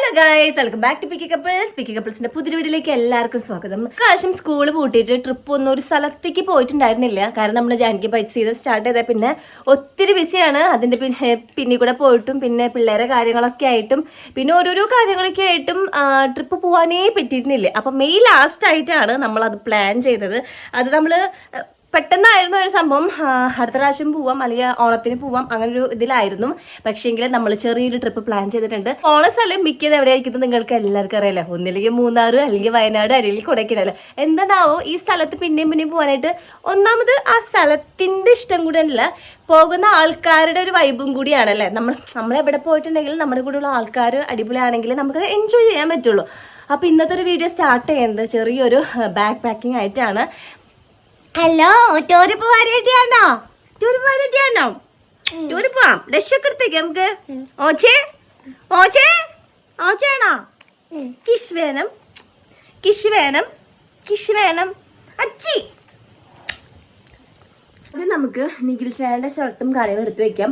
Hello guys, welcome back to picky couples. Picky കപ്പിൾസിന്റെ പുതിയ വീഡിയോയിലേക്ക് എല്ലാവർക്കും സ്വാഗതം. പ്രാവശ്യം സ്കൂൾ പൂട്ടിയിട്ട് ട്രിപ്പ് ഒന്നും ഒരു സ്ഥലത്തേക്ക് പോയിട്ടുണ്ടായിരുന്നില്ല. കാരണം നമ്മൾ ജാനകി ബൈറ്റ് സീസൺ സ്റ്റാർട്ട് ചെയ്ത പിന്നെ ഒത്തിരി ബിസിയാണ്. അതിന്റെ പിന്നെ കൂടെ പോയിട്ടും പിന്നെ പിള്ളേരെ കാര്യങ്ങളൊക്കെ ആയിട്ടും പിന്നെ ഓരോരോ കാര്യങ്ങളൊക്കെ ആയിട്ടും ട്രിപ്പ് പോകാനേ പറ്റിയിരുന്നില്ല. അപ്പം മെയ് ലാസ്റ്റ് ആയിട്ടാണ് നമ്മളത് പ്ലാൻ ചെയ്തത്. അത് നമ്മൾ പെട്ടെന്നായിരുന്നു ഒരു സംഭവം. അടുത്ത പ്രാവശ്യം പോവാം അല്ലെങ്കിൽ ഓണത്തിന് പോവാം അങ്ങനെ ഒരു ഇതിലായിരുന്നു. പക്ഷേങ്കിൽ നമ്മൾ ചെറിയൊരു ട്രിപ്പ് പ്ലാൻ ചെയ്തിട്ടുണ്ട്. ഓണ സ്ഥലം മിക്കത് എവിടെയായിരിക്കുന്നത് നിങ്ങൾക്ക് എല്ലാവർക്കും അറിയാലോ. ഒന്നില്ലെങ്കിൽ മൂന്നാർ, അല്ലെങ്കിൽ വയനാട്, അല്ലെങ്കിൽ കൊടൈക്കനാൽ. എന്താണാവോ ഈ സ്ഥലത്ത് പിന്നെയും പോകാനായിട്ട്? ഒന്നാമത് ആ സ്ഥലത്തിന്റെ ഇഷ്ടം കൂടെ അല്ല, പോകുന്ന ആൾക്കാരുടെ ഒരു വൈബും കൂടിയാണല്ലേ. നമ്മൾ എവിടെ പോയിട്ടുണ്ടെങ്കിൽ നമ്മുടെ കൂടെയുള്ള ആൾക്കാർ അടിപൊളിയാണെങ്കിൽ നമുക്ക് എൻജോയ് ചെയ്യാൻ പറ്റുള്ളൂ. അപ്പോൾ ഇന്നത്തെ ഒരു വീഡിയോ സ്റ്റാർട്ട് ചെയ്യുന്നത് ചെറിയൊരു ബാക്ക് പാക്കിംഗ് ആയിട്ടാണ്. ഹലോ, ടൂർ പോവാനായിട്ടാണോ? ടൂർ പോവാം. ഡഷൊക്കെ എടുത്തേക്ക് നമുക്ക്. ഓച്ചയാണോ? കിഷ് വേണം അച്ചി. അത് നമുക്ക് നിഖിൽ ചേട്ടൻ്റെ ഷർട്ടും കാര്യങ്ങളും എടുത്തു വെക്കാം.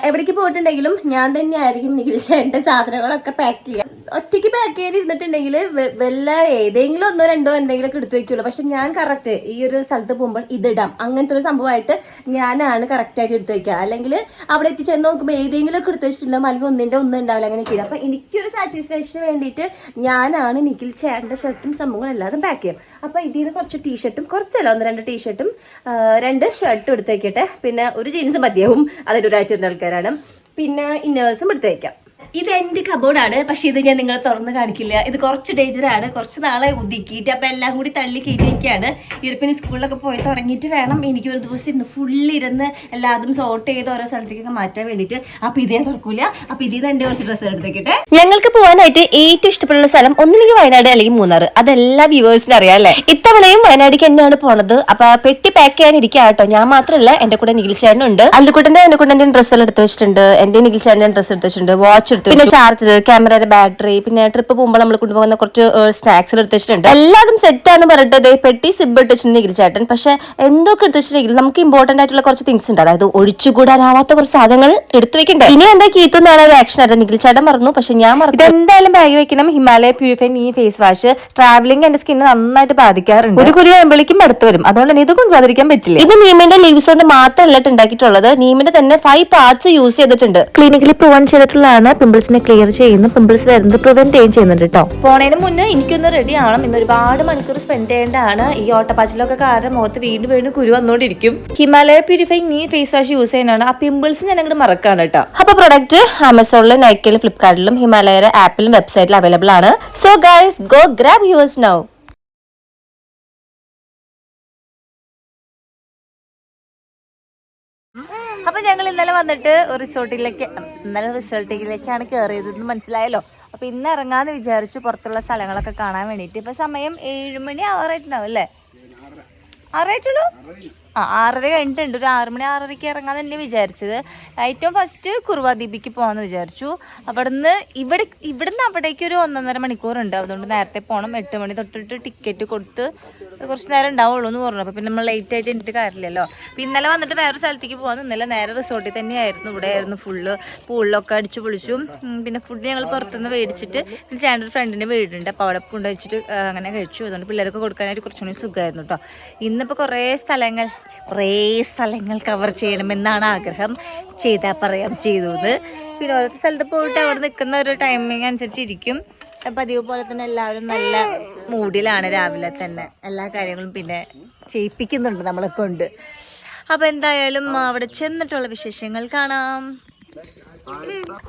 എവിടേക്ക് പോയിട്ടുണ്ടെങ്കിലും ഞാൻ തന്നെയായിരിക്കും നിഖിൽ ചേട്ടൻ്റെ സാധനങ്ങളൊക്കെ പാക്ക് ചെയ്യുക. ഒറ്റയ്ക്ക് പാക്ക് ചെയ്യാൻ ഇരുന്നിട്ടുണ്ടെങ്കിൽ വല്ല ഏതെങ്കിലും ഒന്നോ രണ്ടോ എന്തെങ്കിലുമൊക്കെ എടുത്തു വെക്കുള്ളൂ. പക്ഷെ ഞാൻ കറക്റ്റ് ഈ ഒരു സ്ഥലത്ത് പോകുമ്പോൾ ഇതിടാം അങ്ങനത്തെ ഒരു സംഭവമായിട്ട് ഞാനാണ് കറക്റ്റായിട്ട് എടുത്തു വെക്കുക. അല്ലെങ്കിൽ അവിടെ എത്തിച്ചെന്ന് നോക്കുമ്പോൾ ഏതെങ്കിലുമൊക്കെ എടുത്തു വെച്ചിട്ടുണ്ടാകും, അല്ലെങ്കിൽ ഒന്നും ഉണ്ടാവില്ല, അങ്ങനെയൊക്കെ ഇല്ല. അപ്പം എനിക്കൊരു സാറ്റിസ്ഫാക്ഷന് വേണ്ടിയിട്ട് ഞാനാണ് നിഖിൽ ചേട്ടൻ്റെ ഷർട്ടും സംഭവങ്ങളും എല്ലാതും പാക്ക് ചെയ്യും. അപ്പോൾ ഇതിൽ നിന്ന് കുറച്ച് ടീഷർട്ടും, കുറച്ചല്ല 1-2 ടീഷർട്ടും 2 ഷർട്ടും എടുത്ത് വയ്ക്കട്ടെ. പിന്നെ ഒരു ജീൻസ് മതിയാവും, അതിൻ്റെ ഒരാഴ്ച ആൾക്കാരാണ്. പിന്നെ ഇന്നേഴ്സും എടുത്ത് വയ്ക്കാം. ഇത് എൻ്റെ കബോർഡാണ്, പക്ഷെ ഇത് ഞാൻ നിങ്ങളെ തുറന്ന് കാണിക്കില്ല. ഇത് കുറച്ച് ഡേഞ്ചറാണ്. കുറച്ച് നാളെ ഒതുക്കിയിട്ട് അപ്പം എല്ലാം കൂടി തള്ളി കയറ്റിയൊക്കെയാണ്. ഇരിപ്പിന് സ്കൂളിലൊക്കെ പോയി തുടങ്ങിയിട്ട് വേണം എനിക്കൊരു ദിവസം ഇരുന്ന് ഫുള്ളിരുന്ന് എല്ലാതും സോർട്ട് ചെയ്ത് ഓരോ സ്ഥലത്തേക്കൊക്കെ മാറ്റാൻ വേണ്ടിയിട്ട്. അപ്പം ഇതേ തുറക്കൂല. അപ്പം ഇതിൽ നിന്ന് എൻ്റെ കുറച്ച് ഡ്രസ്സ് എടുത്തേക്കിട്ടെ. ഞങ്ങൾക്ക് പോകാനായിട്ട് ഏറ്റവും ഇഷ്ടപ്പെടുന്ന സ്ഥലം ഒന്നില്ലെങ്കിൽ വയനാട് അല്ലെങ്കിൽ മൂന്നാർ. അതെല്ലാ വ്യൂവേഴ്സിനും അറിയാം അല്ലേ. ഇത്തവണയും വയനാടിക്ക് തന്നെയാണ് പോണത്. അപ്പൊ പെട്ടി പാക്ക് ചെയ്യാൻ ഇരിക്കുക കേട്ടോ. ഞാൻ മാത്രമല്ല, എന്റെ കൂടെ നിഖിൽ ചേട്ടനുണ്ട്. അല്ലുക്കുട്ടന്റെ ഡ്രസ്സുകൾ എടുത്ത് വെച്ചിട്ടുണ്ട്. എന്റെ നിഖിൽ ചേട്ടന്റെ ഡ്രസ്സ് എടുത്ത് വെച്ചിട്ടുണ്ട്. വാച്ച്, പിന്നെ ചാർജർ, ക്യാമറയുടെ ബാറ്ററി, പിന്നെ ട്രിപ്പ് പോകുമ്പോൾ നമ്മൾ കൊണ്ടുപോകുന്ന കുറച്ച് സ്നാക്സ് എടുത്ത് വെച്ചിട്ടുണ്ട്. എല്ലാതും സെറ്റാന്ന് പറഞ്ഞിട്ട് പെട്ടി സിബ് ഇട്ട് വെച്ചിട്ടുണ്ടെങ്കിൽ ചേട്ടൻ. പക്ഷെ എന്തൊക്കെ എടുത്ത് വെച്ചിട്ടുണ്ടെങ്കിൽ നമുക്ക് ഇമ്പോർട്ടന്റ് ആയിട്ടുള്ള കുറച്ച് തിങ്സ് ഉണ്ട്, അതായത് ഒഴിച്ചുകൂടാനാവാത്ത കുറച്ച് സാധനങ്ങൾ എടുത്തു വെക്കണ്ടേ. ഇനി എന്താ കീത്തുന്നാണ് ഒരു ആക്ഷൻ ആയിരുന്നു. നിഖിൽ ചേട്ടൻ മറന്നു, പക്ഷെ ഞാൻ മറന്നു. എന്തായാലും ബാഗ് വെക്കണം. ഹിമാലയ പ്യൂരിഫൈ ഈ ഫേസ് വാഷ്. ട്രാവലിംഗ് എന്റെ സ്കിന്ന് നന്നായിട്ട് ബാധിക്കാറുണ്ട്. ഒരു കുരി ആകുമ്പോഴേക്കും അടുത്ത് വരും. അതുകൊണ്ട് തന്നെ ഇത് കൊണ്ടുപോകാതിരിക്കാൻ പറ്റില്ല. ഇത് നീമിന്റെ ലീവ്സ് കൊണ്ട് മാത്രമല്ല ഉണ്ടാക്കിയിട്ടുള്ളത്. നീമിന്റെ തന്നെ 5 പാർട്സ് യൂസ് ചെയ്തിട്ടുണ്ട്. ക്ലിനിക്കലി പ്രൂവൺ ചെയ്തിട്ടുള്ളതാണ്. പിമ്പിൾസിനെ ക്ലിയർ ചെയ്യുന്നു, പിമ്പിൾസ് വരുന്നത് പ്രിവെന്റ് ചെയ്യുന്നുണ്ട് കേട്ടോ. പോണതിന് മുന്നേ എനിക്കൊന്ന് റെഡി ആവണം. ഇന്ന് ഒരുപാട് മണിക്കൂർ സ്പെൻഡ് ചെയ്യേണ്ടതാണ്. ഈ ഓട്ടപ്പാച്ചിലൊക്കെ കാരണം മുഖത്ത് വീണ്ടും കുരു വന്നോണ്ടിരിക്കും. ഹിമാലയ പ്യൂരിഫൈങ് ഈ ഫേസ് വാഷ് യൂസ് ചെയ്യുന്നതാണ്. ആ പിമ്പിൾസ് ഞാൻ അങ്ങോട്ട് മറക്കാണ് കേട്ടോ. അപ്പൊ പ്രൊഡക്റ്റ് ആമസോണിലും നൈക്കയിലും ഫ്ലിപ്കാർട്ടിലും ഹിമാലയയുടെ ആപ്പിലും വെബ്സൈറ്റിലും അവൈലബിൾ ആണ്. So guys, go grab yours now. അപ്പൊ ഞങ്ങൾ ഇന്നലെ വന്നിട്ട് റിസോർട്ടിലേക്കാണ് കയറിയതെന്ന് മനസ്സിലായല്ലോ. അപ്പൊ ഇന്ന് ഇറങ്ങാന്ന് വിചാരിച്ചു, പുറത്തുള്ള സ്ഥലങ്ങളൊക്കെ കാണാൻ വേണ്ടിട്ട്. ഇപ്പൊ സമയം 7 മണി ആവാറായിട്ടുണ്ടാവും അല്ലേ? 6 6:30 കഴിഞ്ഞിട്ടുണ്ട്. ഒരു 6 മണി 6:30 ഇറങ്ങാൻ തന്നെ വിചാരിച്ചത്. ഏറ്റവും ഫസ്റ്റ് കുറുവ ദ്വീപിക്ക് പോകാമെന്ന് വിചാരിച്ചു. ഇവിടുന്ന് അവിടേക്ക് ഒരു 1.5 മണിക്കൂറുണ്ട്. അതുകൊണ്ട് നേരത്തെ പോകണം. 8 മണി തൊട്ടിട്ട് ടിക്കറ്റ് കൊടുത്ത് കുറച്ച് നേരം ഉണ്ടാവുള്ളൂ എന്ന് പറഞ്ഞു. അപ്പോൾ പിന്നെ നമ്മൾ ലേറ്റ് ആയിട്ട് എന്നിട്ട് കാര്യമില്ലല്ലോ. അപ്പോൾ ഇന്നലെ വന്നിട്ട് വേറൊരു സ്ഥലത്തേക്ക് പോകാൻ. ഇന്നലെ നേരെ റിസോർട്ടിൽ തന്നെയായിരുന്നു. ഇവിടെ ആയിരുന്നു ഫുള്ള്. പൂളിലൊക്കെ അടിച്ചു പൊളിച്ചു. പിന്നെ ഫുഡ് ഞങ്ങൾ പുറത്തുനിന്ന് മേടിച്ചിട്ട് ചേട്ടൻ്റെ ഒരു ഫ്രണ്ടിൻ്റെ വീടുണ്ട്, അപ്പോൾ അവിടെ കൊണ്ടുവച്ചിട്ട് അങ്ങനെ കഴിച്ചു. അതുകൊണ്ട് പിള്ളേർക്ക് കൊടുക്കാനായിട്ട് കുറച്ചുകൂടി സുഖമായിരുന്നു കേട്ടോ. ഇന്നിപ്പോൾ കുറേ സ്ഥലങ്ങൾ കവർ ചെയ്യണമെന്നാണ് ആഗ്രഹം. ചെയ്താൽ പറയാം ചെയ്തു. പിന്നെ ഓരോ സ്ഥലത്ത് പോയിട്ട് അവിടെ നിൽക്കുന്ന ഒരു ടൈമിങ് അനുസരിച്ചിരിക്കും. പതിവ് പോലെ തന്നെ എല്ലാവരും നല്ല മൂഡിലാണ്. രാവിലെ തന്നെ എല്ലാ കാര്യങ്ങളും പിന്നെ ചെയ്യിപ്പിക്കുന്നുണ്ട് നമ്മളെ കൊണ്ട്. അപ്പോൾ എന്തായാലും അവിടെ ചെന്നിട്ടുള്ള വിശേഷങ്ങൾ കാണാം.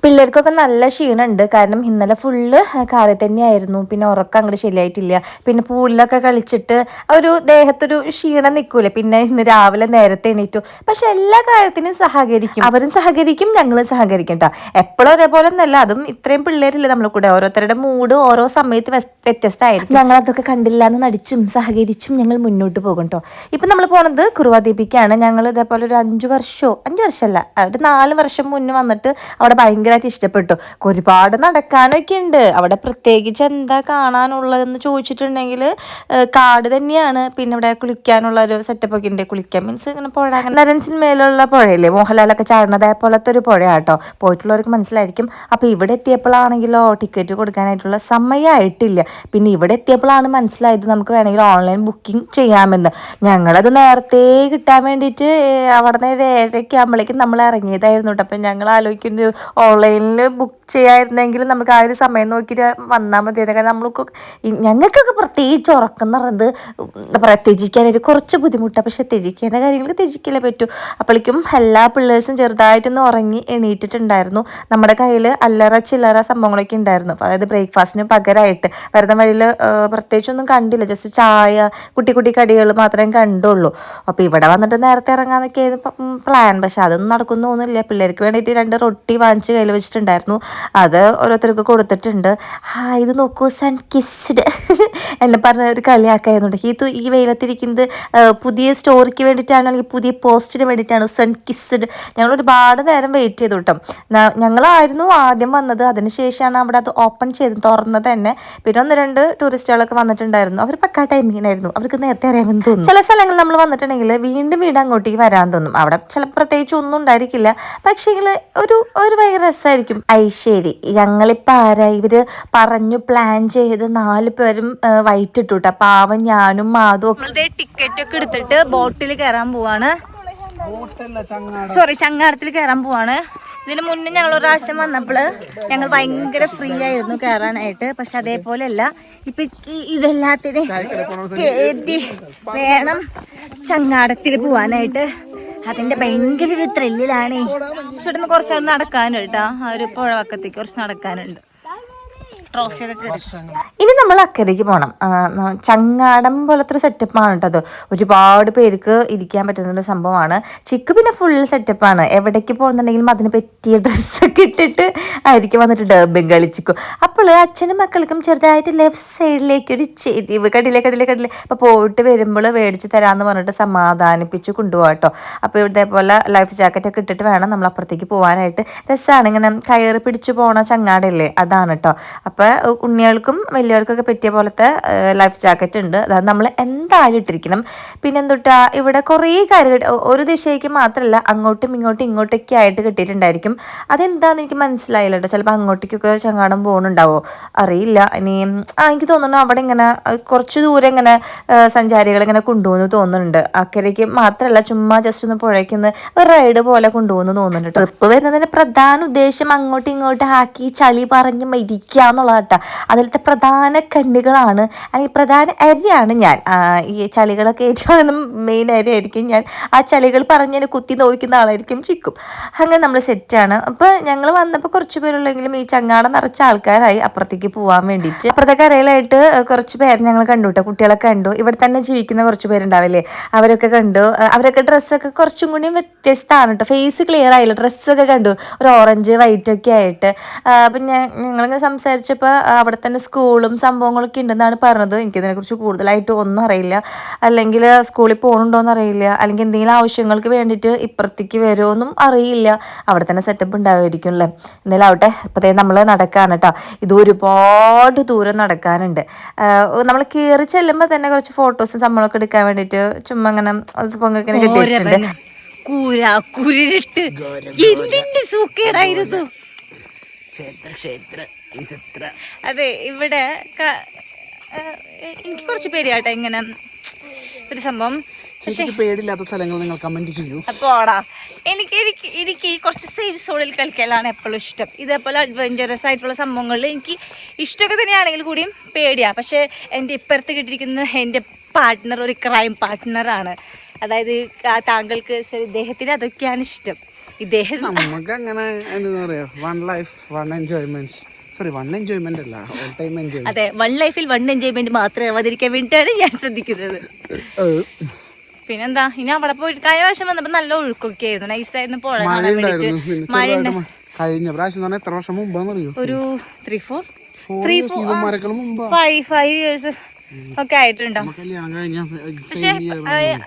പിള്ളേർക്കൊക്കെ നല്ല ക്ഷീണമുണ്ട്. കാരണം ഇന്നലെ ഫുള്ള് കാറിൽ തന്നെയായിരുന്നു. പിന്നെ ഉറക്കം അങ്ങോട്ട് ശരിയായിട്ടില്ല. പിന്നെ പൂളിലൊക്കെ കളിച്ചിട്ട് ഒരു ദേഹത്തൊരു ക്ഷീണം നിൽക്കൂലേ. പിന്നെ ഇന്ന് രാവിലെ നേരത്തെ എണീറ്റു. പക്ഷെ എല്ലാ കാര്യത്തിനും സഹകരിക്കും. അവരും സഹകരിക്കും, ഞങ്ങളും സഹകരിക്കും കേട്ടോ. എപ്പോഴും ഒരേപോലെ ഒന്നല്ല. അതും ഇത്രയും പിള്ളേരില്ലേ നമ്മളെ കൂടെ. ഓരോരുത്തരുടെ മൂഡ് ഓരോ സമയത്ത് വ്യത്യസ്തമായിരിക്കും. ഞങ്ങൾ അതൊക്കെ കണ്ടില്ല എന്ന് നടിച്ചും സഹകരിച്ചും ഞങ്ങൾ മുന്നോട്ട് പോകും കേട്ടോ. ഇപ്പം നമ്മൾ പോണത് കുറുവ ദ്വീപിക്കാണ്. ഞങ്ങൾ ഇതേപോലെ ഒരു 5 വർഷമല്ല, ഒരു 4 വർഷം മുന്നേ വന്നിട്ട് അവിടെ ഭയങ്കരമായിട്ട് ഇഷ്ടപ്പെട്ടു. ഒരുപാട് നടക്കാനൊക്കെ ഉണ്ട് അവിടെ. പ്രത്യേകിച്ച് എന്താ കാണാനുള്ളതെന്ന് ചോദിച്ചിട്ടുണ്ടെങ്കിൽ കാട് തന്നെയാണ്. പിന്നെ ഇവിടെ കുളിക്കാനുള്ള ഒരു സെറ്റപ്പ് ഒക്കെ ഉണ്ട്. കുളിക്കാൻ മീൻസ് ഇങ്ങനെ പുഴ, നരൻസിന്മേലുള്ള പുഴയില്ലേ മോഹൻലാലൊക്കെ ചാടുന്നത്, പോലത്തെ ഒരു പുഴയാട്ടോ. പോയിട്ടുള്ളവർക്ക് മനസ്സിലായിരിക്കും. അപ്പോൾ ഇവിടെ എത്തിയപ്പോഴാണെങ്കിലോ ടിക്കറ്റ് കൊടുക്കാനായിട്ടുള്ള സമയമായിട്ടില്ല. പിന്നെ ഇവിടെ എത്തിയപ്പോഴാണ് മനസ്സിലായത് നമുക്ക് വേണമെങ്കിൽ ഓൺലൈൻ ബുക്കിംഗ് ചെയ്യാമെന്ന്. ഞങ്ങളത് നേരത്തെ കിട്ടാൻ വേണ്ടിയിട്ട് അവിടെ നിന്ന് 7:30 ആകുമ്പോഴേക്കും നമ്മൾ ഇറങ്ങിയതായിരുന്നു കേട്ടോ. അപ്പം ഞങ്ങൾ ആലോചിക്കുന്നു ഓൺലൈനിൽ ബുക്ക് ചെയ്യായിരുന്നെങ്കിൽ നമുക്ക് ആ ഒരു സമയം നോക്കിയിട്ട് വന്നാൽ മതിയായിരുന്നു. കാരണം ഞങ്ങൾക്കൊക്കെ പ്രത്യേകിച്ച് ഉറക്കം എന്ന് പറയുന്നത് എന്താ പറയുക, ത്യജിക്കാനായിട്ട് കുറച്ച് ബുദ്ധിമുട്ടാണ്. പക്ഷെ ത്യജിക്കേണ്ട കാര്യങ്ങൾക്ക് ത്യജിക്കലേ പറ്റൂ. അപ്പോഴേക്കും എല്ലാ പിള്ളേഴ്സും ചെറുതായിട്ടൊന്ന് ഉറങ്ങി എണീറ്റിട്ടുണ്ടായിരുന്നു. നമ്മുടെ കയ്യിൽ അല്ലറ ചില്ലറ സംഭവങ്ങളൊക്കെ ഉണ്ടായിരുന്നു. അതായത് ബ്രേക്ക്ഫാസ്റ്റിന് പകരമായിട്ട് വരുന്ന വഴിയിൽ പ്രത്യേകിച്ചൊന്നും കണ്ടില്ല. ജസ്റ്റ് ചായ, കുട്ടി കുട്ടി കടികൾ മാത്രമേ കണ്ടുള്ളൂ. അപ്പോൾ ഇവിടെ വന്നിട്ട് നേരത്തെ ഇറങ്ങാന്നൊക്കെ പ്ലാൻ. പക്ഷെ അതൊന്നും നടക്കുന്നു തോന്നുന്നില്ല. പിള്ളേർക്ക് വേണ്ടിയിട്ട് 2 റൊട്ടി വാങ്ങിച്ച് കയ്യിൽ വെച്ചിട്ടുണ്ടായിരുന്നു. അത് ഓരോരുത്തർക്ക് കൊടുത്തിട്ടുണ്ട്. ഇത് നോക്കൂ, സൺ കിസ്ഡ് എന്നെ പറഞ്ഞ ഒരു കളിയാക്കായിരുന്നു. ഈ വെയിലത്തിരിക്കുന്നത് പുതിയ സ്റ്റോറിക്ക് വേണ്ടിയിട്ടാണ്, അല്ലെങ്കിൽ പുതിയ പോസ്റ്റിന് വേണ്ടിയിട്ടാണ് സൺ കിസ്ഡ്. ഞങ്ങൾ ഒരുപാട് നേരം വെയിറ്റ് ചെയ്തു കേട്ടോ. ഞങ്ങളായിരുന്നു ആദ്യം വന്നത്. അതിനുശേഷമാണ് അവിടെ അത് ഓപ്പൺ ചെയ്ത് തുറന്നത് തന്നെ. പിന്നെ 1-2 ടൂറിസ്റ്റുകളൊക്കെ വന്നിട്ടുണ്ടായിരുന്നു. അവർ പക്കാ ടൈമിങ്ങിനായിരുന്നു. അവർക്ക് നേരത്തെ അറിയാമെന്ന് തോന്നുന്നു. ചില സ്ഥലങ്ങളിൽ നമ്മൾ വന്നിട്ടുണ്ടെങ്കിൽ വീണ്ടും അങ്ങോട്ടേക്ക് വരാൻ തോന്നും. അവിടെ ചില പ്രത്യേകിച്ച് ഒന്നും ഉണ്ടായിരിക്കില്ല. പക്ഷേ ഒരു ഭയങ്കര രസമായിരിക്കും. ശരി, ഞങ്ങളിപ്പോൾ ആരാ ഇവര് പറഞ്ഞു പ്ലാൻ ചെയ്ത് 4 പേരും വൈറ്റ് ഇട്ടു കേട്ടോ. പാവം ഞാനും മാധും ടിക്കറ്റ് ഒക്കെ എടുത്തിട്ട് ബോട്ടിൽ കയറാൻ പോവാണ്. ചങ്ങാടത്തിൽ കയറാൻ പോവാണ്. ഇതിന് മുന്നേ ഞങ്ങൾ ഒരു പ്രാവശ്യം വന്നപ്പോൾ ഞങ്ങൾ ഭയങ്കര ഫ്രീ ആയിരുന്നു കയറാനായിട്ട്. പക്ഷെ അതേപോലെ അല്ല ഇപ്പൊ ഇതെല്ലാത്തിനും കയറ്റി വേണം ചങ്ങാടത്തിൽ പോവാനായിട്ട്. അതിന്റെ ഭയങ്കര ഒരു ത്രില്ലിലാണ്. പക്ഷെ ഇവിടുന്ന് കുറച്ച് നടക്കാനുണ്ട് കേട്ടോ. ആ ഒരു പുഴവക്കത്തേക്ക് കുറച്ച് നടക്കാനുണ്ട്. ഇനി നമ്മൾ അക്കരയ്ക്ക് പോകണം. ചങ്ങാടം പോലത്തെ ഒരു സെറ്റപ്പാണ് കേട്ടോ. അത് ഒരുപാട് പേർക്ക് ഇരിക്കാൻ പറ്റുന്നൊരു സംഭവമാണ്. ചിക്ക് പിന്നെ ഫുൾ സെറ്റപ്പാണ്. എവിടേക്ക് പോകുന്നുണ്ടെങ്കിലും അതിന് പറ്റിയ ഡ്രസ്സൊക്കെ ഇട്ടിട്ട് ആയിരിക്കും വന്നിട്ട് ഡബിങ് കളിച്ചിക്കും. അപ്പോൾ അച്ഛനും മക്കൾക്കും ചെറുതായിട്ട് ലെഫ്റ്റ് സൈഡിലേക്ക് ഒരു ചെരിവ്, കടിലെ അപ്പോൾ പോയിട്ട് വരുമ്പോൾ മേടിച്ച് തരാമെന്ന് പറഞ്ഞിട്ട് സമാധാനിപ്പിച്ച് കൊണ്ടുപോകാം കേട്ടോ. അപ്പോൾ ഇതേപോലെ ലൈഫ് ജാക്കറ്റൊക്കെ ഇട്ടിട്ട് വേണം നമ്മൾ അപ്പുറത്തേക്ക് പോകാനായിട്ട്. രസമാണ്. ഇങ്ങനെ കയറി പിടിച്ചു പോണ ചങ്ങാടല്ലേ, അതാണ് കേട്ടോ. അപ്പോൾ ഉണ്ണികൾക്കും വലിയവർക്കൊക്കെ പറ്റിയ പോലത്തെ ലൈഫ് ജാക്കറ്റ് ഉണ്ട്. അതായത് നമ്മൾ എന്തായാലും ഇട്ടിരിക്കണം. പിന്നെ എന്തൊട്ടാ ഇവിടെ കുറേ കാര്യങ്ങൾ ഒരു ദിശയ്ക്ക് മാത്രമല്ല അങ്ങോട്ടും ഇങ്ങോട്ടൊക്കെ ആയിട്ട് കിട്ടിയിട്ടുണ്ടായിരിക്കും. അതെന്താണെന്ന് എനിക്ക് മനസ്സിലായില്ല കേട്ടോ. ചിലപ്പോൾ അങ്ങോട്ടേക്കൊക്കെ ചങ്ങാടം പോകുന്നുണ്ടാവോ അറിയില്ല. ഇനി എനിക്ക് തോന്നുന്നു അവിടെ ഇങ്ങനെ കുറച്ച് ദൂരം ഇങ്ങനെ സഞ്ചാരികൾ ഇങ്ങനെ കൊണ്ടുപോകുന്നു തോന്നുന്നുണ്ട്. അക്കരയ്ക്ക് മാത്രമല്ല, ചുമ്മാ ജസ്റ്റ് ഒന്ന് പുഴയ്ക്കുന്ന ഒരു റൈഡ് പോലെ കൊണ്ടുപോകുന്നു തോന്നുന്നുണ്ട്. ട്രിപ്പ് വരുന്നതിൻ്റെ പ്രധാന ഉദ്ദേശം അങ്ങോട്ടും ആക്കി ചളി പറഞ്ഞ് മരിക്കുക എന്നുള്ളതാട്ടോ. അതിലത്തെ പ്രധാന കണ്ണികളാണ്, അല്ലെങ്കിൽ പ്രധാന അരിയാണ് ഞാൻ. ഈ ചളികളൊക്കെ ഏറ്റവും മെയിൻ അരിയായിരിക്കും ഞാൻ. ആ ചളികൾ പറഞ്ഞ് കുത്തി നോക്കുന്ന ആളായിരിക്കും ചിക്കും. അങ്ങനെ നമ്മൾ സെറ്റാണ്. അപ്പോൾ ഞങ്ങൾ വന്നപ്പോൾ കുറച്ച് പേരുള്ളെങ്കിലും ഈ ചങ്ങാടം നിറച്ച ആൾക്കാരായി അപ്പുറത്തേക്ക് പോകാൻ വേണ്ടിയിട്ട്. അപ്പുറത്തെ കരയിലായിട്ട് കുറച്ച് പേര് ഞങ്ങൾ കണ്ടു കേട്ടോ. കുട്ടികളൊക്കെ കണ്ടു. ഇവിടെ തന്നെ ജീവിക്കുന്ന കുറച്ച് പേരുണ്ടാവില്ലേ, അവരൊക്കെ കണ്ടു. അവരൊക്കെ ഡ്രസ്സൊക്കെ കുറച്ചും കൂടി വ്യത്യസ്തമാണ് കേട്ടോ. ഫേസ് ക്ലിയർ ആയില്ല. ഡ്രസ്സൊക്കെ കണ്ടു ഒരു ഓറഞ്ച് വൈറ്റൊക്കെ ആയിട്ട്. അപ്പം ഞങ്ങളിങ്ങനെ സംസാരിച്ചപ്പോൾ അവിടെ തന്നെ സ്കൂളും സംഭവങ്ങളൊക്കെ ഉണ്ടെന്നാണ് പറഞ്ഞത്. എനിക്കിതിനെക്കുറിച്ച് കൂടുതലായിട്ട് ഒന്നും അറിയില്ല. അല്ലെങ്കിൽ സ്കൂളിൽ പോകുന്നുണ്ടോയെന്ന് അറിയില്ല. അല്ലെങ്കിൽ എന്തെങ്കിലും ആവശ്യങ്ങൾക്ക് വേണ്ടിയിട്ട് ഇപ്പുറത്തേക്ക് വരുമോയെന്നും അറിയില്ല. അവിടെ തന്നെ സെറ്റപ്പ് ഉണ്ടാവുമായിരിക്കും അല്ലേ. എന്തായാലും ആവട്ടെ. ഇപ്പോഴത്തേ നമ്മൾ നടക്കുകയാണ് കേട്ടോ. ഇത് ഒരുപാട് ദൂരം നടക്കാനുണ്ട്. നമ്മൾ കയറി ചെല്ലുമ്പോൾ തന്നെ കുറച്ച് ഫോട്ടോസും സംഭവമൊക്കെ എടുക്കാൻ വേണ്ടിയിട്ട് ചുമ്മാ അങ്ങനെ പൊങ്ങൊക്കെ കിട്ടിയിട്ടുണ്ട്. അതെ, ഇവിടെ എനിക്ക് കുറച്ച് പേടിയാട്ടെ ഇങ്ങനെ ഒരു സംഭവം. പക്ഷേ പേടില്ലാത്ത സ്ഥലങ്ങൾ നിങ്ങൾ കമന്റ് ചെയ്യൂ. അപ്പോടാ എനിക്ക് കുറച്ച് സേഫ് സോണിൽ കളിക്കലാണ് എപ്പോഴും ഇഷ്ടം. ഇതേപോലെ അഡ്വഞ്ചറസ് ആയിട്ടുള്ള സംഭവങ്ങളിൽ എനിക്ക് ഇഷ്ടമൊക്കെ തന്നെയാണെങ്കിൽ കൂടിയും പേടിയാണ്. പക്ഷേ എൻ്റെ ഇപ്പുറത്ത് കിട്ടിയിരിക്കുന്ന എൻ്റെ പാർട്ട്ണർ ഒരു ക്രൈം പാർട്ട്ണറാണ്. അതായത് താങ്കൾക്ക് ഇദ്ദേഹത്തിന് അതൊക്കെയാണ് ഇഷ്ടം. ഇദ്ദേഹം നമുക്ക് അങ്ങനെ എന്താ പറയാ, വൺ ലൈഫ് വൺ എൻജോയ്മെന്റ്. അതെ, വൺ ലൈഫിൽ വൺ എൻജോയ്മെന്റ് മാത്രമേ അവതരിക്കാൻ വേണ്ടിയിട്ടാണ് ഞാൻ ശ്രദ്ധിക്കുന്നത്. പിന്നെന്താ, ഇനി അവിടെ പോയിട്ട് കഴിഞ്ഞ പ്രാവശ്യം വന്നപ്പോ നല്ല ഒഴുക്കൊക്കെ ആയിരുന്നു. നൈസായിരുന്നു പുഴ കാണാൻ വേണ്ടിട്ട്. മഴ കഴിഞ്ഞ പ്രാവശ്യം എത്ര വർഷം മുമ്പ്, ഒരു 5 years ഒക്കെ ആയിട്ടുണ്ടോ? കല്യാണം കഴിഞ്ഞ പക്ഷെ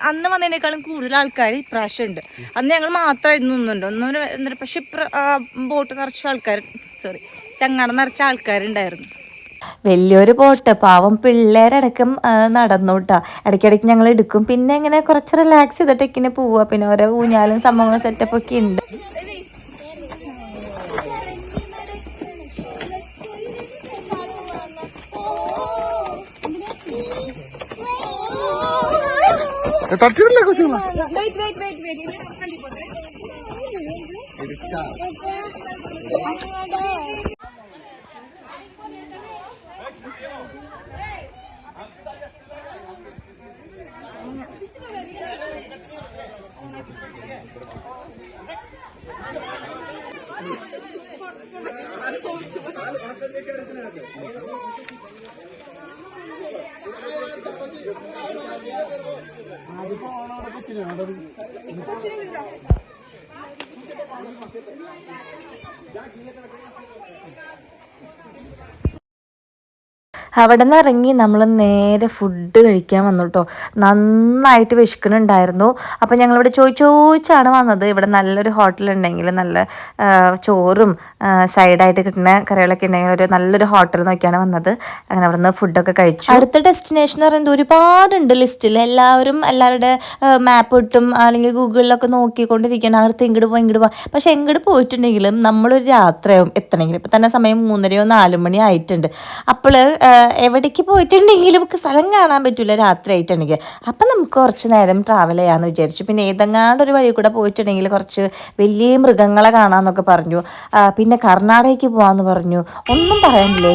അന്ന് വന്നതിനേക്കാളും കൂടുതൽ ആൾക്കാർ ഇപ്രാവശ്യം ഉണ്ട്. അന്ന് ഞങ്ങൾ മാത്രമായിരുന്നു നിന്നുണ്ട്. പക്ഷെ ബോട്ട് നിറച്ച ആൾക്കാർ, ചങ്ങാടം നിറച്ച ആൾക്കാരുണ്ടായിരുന്നു. വലിയൊരു ബോട്ട്, പാവം പിള്ളേരടക്കം നടന്നോട്ടാ. ഇടയ്ക്കിടയ്ക്ക് ഞങ്ങൾ എടുക്കും. പിന്നെ ഇങ്ങനെ കുറച്ച് റിലാക്സ് ചെയ്തിട്ട് ഇങ്ങനെ പോവുക. പിന്നെ ഓരോ ഊഞ്ഞാലും സംഭവങ്ങളും സെറ്റപ്പ് ഒക്കെ ഉണ്ട്. തട്ടിയില്ല കൊച്ചുങ്ങളെ. അവിടെ നിന്ന് ഇറങ്ങി നമ്മൾ നേരെ ഫുഡ് കഴിക്കാൻ വന്നു കേട്ടോ. നന്നായിട്ട് വിശക്കുന്നുണ്ടായിരുന്നു. അപ്പോൾ ഞങ്ങളിവിടെ ചോദിച്ചാണ് വന്നത്. ഇവിടെ നല്ലൊരു ഹോട്ടലുണ്ടെങ്കിൽ നല്ല ചോറും സൈഡായിട്ട് കിട്ടുന്ന കറികളൊക്കെ ഉണ്ടെങ്കിൽ ഒരു നല്ലൊരു ഹോട്ടൽ നോക്കിയാണ് വന്നത്. അങ്ങനെ അവിടെ നിന്ന് ഫുഡൊക്കെ കഴിച്ചു. അടുത്ത ഡെസ്റ്റിനേഷൻ എന്ന് പറയുന്നത് ഒരുപാടുണ്ട് ലിസ്റ്റിൽ. എല്ലാവരുടെ മാപ്പ് ഇട്ടും അല്ലെങ്കിൽ ഗൂഗിളിലൊക്കെ നോക്കിക്കൊണ്ടിരിക്കണം. അടുത്ത് ഇങ്ങോട്ട് പോവാം. പക്ഷെ എങ്ങോട്ട് പോയിട്ടുണ്ടെങ്കിലും നമ്മളൊരു രാത്രിയാവും എത്തണമെങ്കിൽ. ഇപ്പം തന്നെ സമയം 3:30 4 മണി ആയിട്ടുണ്ട്. അപ്പോൾ എവിടേക്ക് പോയിട്ടുണ്ടെങ്കിലും നമുക്ക് സ്ഥലം കാണാൻ പറ്റില്ല രാത്രി ആയിട്ടുണ്ടെങ്കിൽ. അപ്പം നമുക്ക് കുറച്ച് നേരം ട്രാവൽ ചെയ്യാമെന്ന് വിചാരിച്ചു. പിന്നെ ഏതെങ്ങാണ്ടൊരു വഴി കൂടെ പോയിട്ടുണ്ടെങ്കിൽ കുറച്ച് വലിയ മൃഗങ്ങളെ കാണാമെന്നൊക്കെ പറഞ്ഞു. പിന്നെ കർണാടകയ്ക്ക് പോകാമെന്ന് പറഞ്ഞു. ഒന്നും പറയാനില്ല,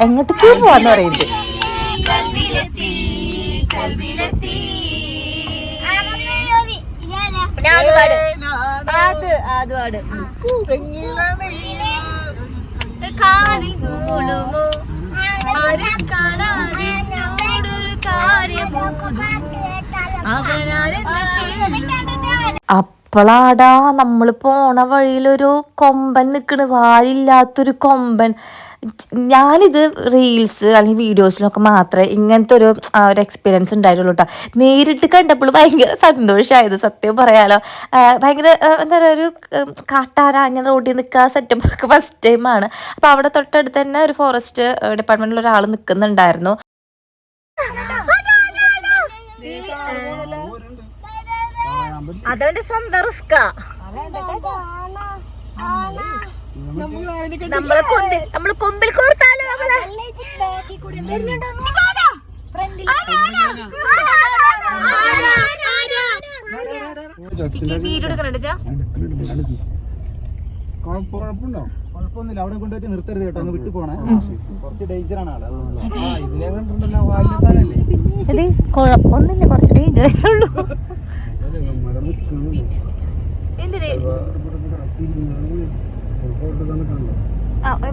എങ്ങോട്ടേക്ക് പോകാമെന്ന് പറയുന്നത്. അപ്പളാടാ നമ്മൾ പോണ വഴിയിലൊരു കൊമ്പൻ നിൽക്കണ്, വാലില്ലാത്തൊരു കൊമ്പൻ. ഞാനിത് റീൽസ് അല്ലെങ്കിൽ വീഡിയോസിലൊക്കെ മാത്രമേ ഇങ്ങനത്തെ ഒരു എക്സ്പീരിയൻസ് ഉണ്ടായിട്ടുള്ളൂ കേട്ടോ. നേരിട്ട് കണ്ടപ്പോൾ ഭയങ്കര സന്തോഷമായത്, സത്യം പറയാലോ. ഭയങ്കര എന്താ പറയുക, ഒരു കാട്ടാന അങ്ങനെ റോഡിൽ നിൽക്കുക സെറ്റപ്പ് ഒക്കെ ഫസ്റ്റ് ടൈമാണ്. അപ്പോൾ അവിടെ തൊട്ടടുത്ത് തന്നെ ഒരു ഫോറസ്റ്റ് ഡിപ്പാർട്ട്മെന്റിൽ ഒരാൾ നിൽക്കുന്നുണ്ടായിരുന്നു. അതവന്റെ സ്വന്തം റിസ്കാ. നമ്മള് കൊമ്പിൽ കോർത്താലോ നമ്മളെ. വീഡിയോ എടുക്കണുണ്ടോ? കുഴപ്പമൊന്നുമില്ല, അവിടെ കൊണ്ടുപോയിട്ട് നിർത്തരുത് കേട്ടോ, അങ്ങ് വിട്ടു പോണേ. കുറച്ച് ഡേഞ്ചർ ആണ് ആള്. ഇതിനെ കണ്ടിട്ടുണ്ടല്ലോ, ഇത് കുഴപ്പമൊന്നുമില്ല, കുറച്ച് ഡേഞ്ചറസ് ഉള്ളൂ.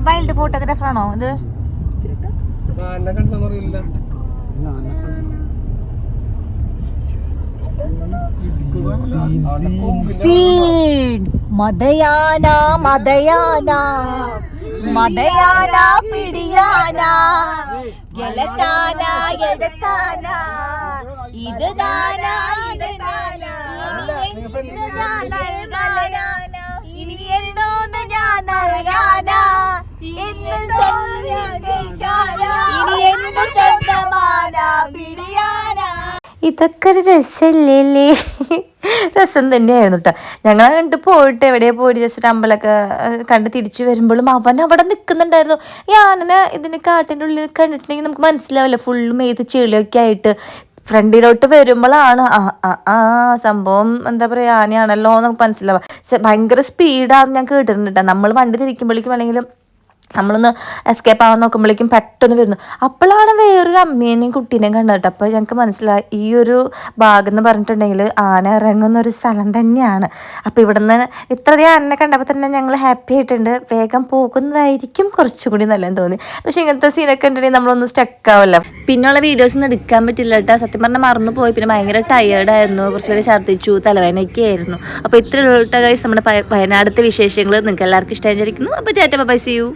വൈൽഡ് ഫോട്ടോഗ്രാഫർ ആണോ ഇത്? മദയാന മദയാന മദയാന പിടിയാന എലത്താന എടത്താന ഇത് ദാന ഇനി എന്തോന്ന് ഞാൻ അറിയാന ഇനി എന്ത് സ്വന്തമാന പിടിയാന. ഇതൊക്കെ ഒരു രസമില്ലേ? രസം തന്നെയായിരുന്നു കേട്ടോ. ഞങ്ങൾ കണ്ട് പോയിട്ട് എവിടെയാ പോയിട്ട് ജസ്റ്റ് അമ്പലമൊക്കെ കണ്ട് തിരിച്ചു വരുമ്പോഴും അവൻ അവിടെ നിൽക്കുന്നുണ്ടായിരുന്നു. ഈ ആനനെ ഇതിന് കാട്ടിൻ്റെ ഉള്ളിൽ കണ്ടിട്ടുണ്ടെങ്കിൽ നമുക്ക് മനസ്സിലാവില്ല, ഫുള്ളും ഏത് ചെളിയൊക്കെ ആയിട്ട്. ഫ്രണ്ടിലോട്ട് വരുമ്പോഴാണ് സംഭവം എന്താ പറയുക, ആനയാണല്ലോ നമുക്ക് മനസ്സിലാവുക. ഭയങ്കര സ്പീഡാണെന്ന് ഞാൻ കേട്ടിട്ടുണ്ട് കേട്ടോ. നമ്മൾ വണ്ടി തിരിക്കുമ്പോഴേക്കും അല്ലെങ്കിൽ നമ്മളൊന്ന് എസ്കേപ്പ് ആവാൻ നോക്കുമ്പോഴേക്കും പെട്ടെന്ന് വരുന്നു. അപ്പോഴാണ് വേറൊരു അമ്മേനെയും കുട്ടീനെയും കണ്ടത്. അപ്പോൾ ഞങ്ങൾക്ക് മനസ്സിലായി ഈ ഒരു ഭാഗം എന്ന് പറഞ്ഞിട്ടുണ്ടെങ്കിൽ ആന ഇറങ്ങുന്ന ഒരു സ്ഥലം തന്നെയാണ്. അപ്പോൾ ഇവിടുന്ന് ഇത്രയധികം ആനനെ കണ്ടപ്പോൾ തന്നെ ഞങ്ങൾ ഹാപ്പി ആയിട്ടുണ്ട്. വേഗം പോകുന്നതായിരിക്കും കുറച്ചുകൂടി നല്ലതെന്ന് തോന്നി. പക്ഷേ ഇങ്ങനത്തെ സീനൊക്കെ ഉണ്ടെങ്കിൽ നമ്മളൊന്ന് സ്റ്റക്കാവല്ല. പിന്നെയുള്ള വീഡിയോസ് ഒന്നും എടുക്കാൻ പറ്റില്ല കേട്ടോ. സത്യം പറഞ്ഞാൽ മറന്നു പോയി. പിന്നെ ഭയങ്കര ടയേർഡായിരുന്നു, കുറച്ച് പേര് ഛർദ്ദിച്ചു, തലവേദനയൊക്കെ ആയിരുന്നു. അപ്പോൾ ഇത്രയുള്ള ഗൈസ് നമ്മുടെ വയനാടത്തെ വിശേഷങ്ങൾ നിങ്ങൾക്ക് എല്ലാവർക്കും ഇഷ്ടമായിരിക്കുന്നു. അപ്പോൾ ടാറ്റ ബൈ, സീ യു.